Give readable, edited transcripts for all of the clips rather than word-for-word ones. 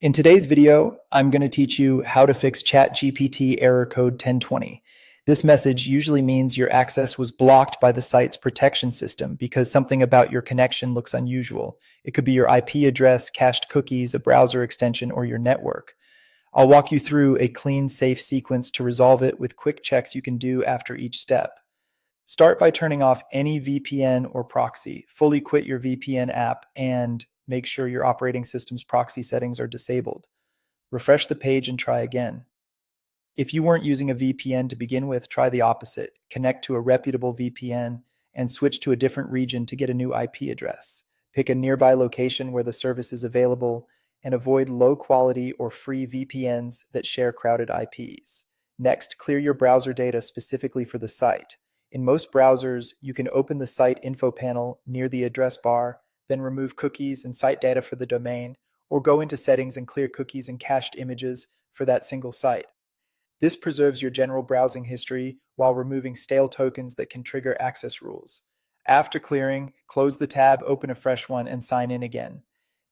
In today's video, I'm going to teach you how to fix ChatGPT error code 1020. This message usually means your access was blocked by the site's protection system because something about your connection looks unusual. It could be your IP address, cached cookies, a browser extension, or your network. I'll walk you through a clean, safe sequence to resolve it with quick checks you can do after each step. Start by turning off any VPN or proxy. Fully quit your VPN app and make sure your operating system's proxy settings are disabled. Refresh the page and try again. If you weren't using a VPN to begin with, try the opposite. Connect to a reputable VPN and switch to a different region to get a new IP address. Pick a nearby location where the service is available and avoid low quality or free VPNs that share crowded IPs. Next, clear your browser data specifically for the site. In most browsers, you can open the site info panel near the address bar, then remove cookies and site data for the domain, or go into settings and clear cookies and cached images for that single site. This preserves your general browsing history while removing stale tokens that can trigger access rules. After clearing, close the tab, open a fresh one, and sign in again.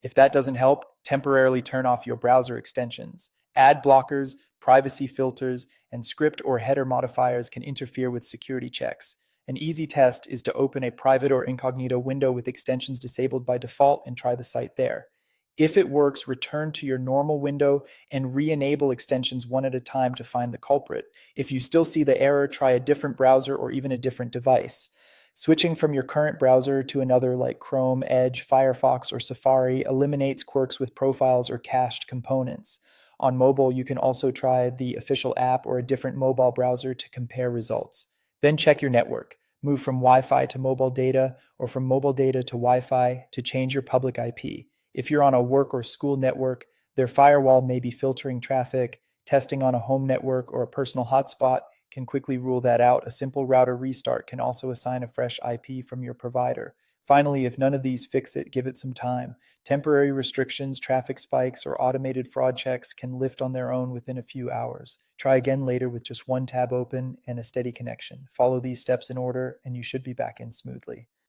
If that doesn't help, temporarily turn off your browser extensions. Ad blockers, privacy filters, and script or header modifiers can interfere with security checks. An easy test is to open a private or incognito window with extensions disabled by default and try the site there. If it works, return to your normal window and re-enable extensions one at a time to find the culprit. If you still see the error, try a different browser or even a different device. Switching from your current browser to another like Chrome, Edge, Firefox, or Safari eliminates quirks with profiles or cached components. On mobile, you can also try the official app or a different mobile browser to compare results. Then check your network. Move from Wi-Fi to mobile data or from mobile data to Wi-Fi to change your public IP. If you're on a work or school network, their firewall may be filtering traffic. Testing on a home network or a personal hotspot can quickly rule that out. A simple router restart can also assign a fresh IP from your provider. Finally, if none of these fix it, give it some time. Temporary restrictions, traffic spikes, or automated fraud checks can lift on their own within a few hours. Try again later with just one tab open and a steady connection. Follow these steps in order, and you should be back in smoothly.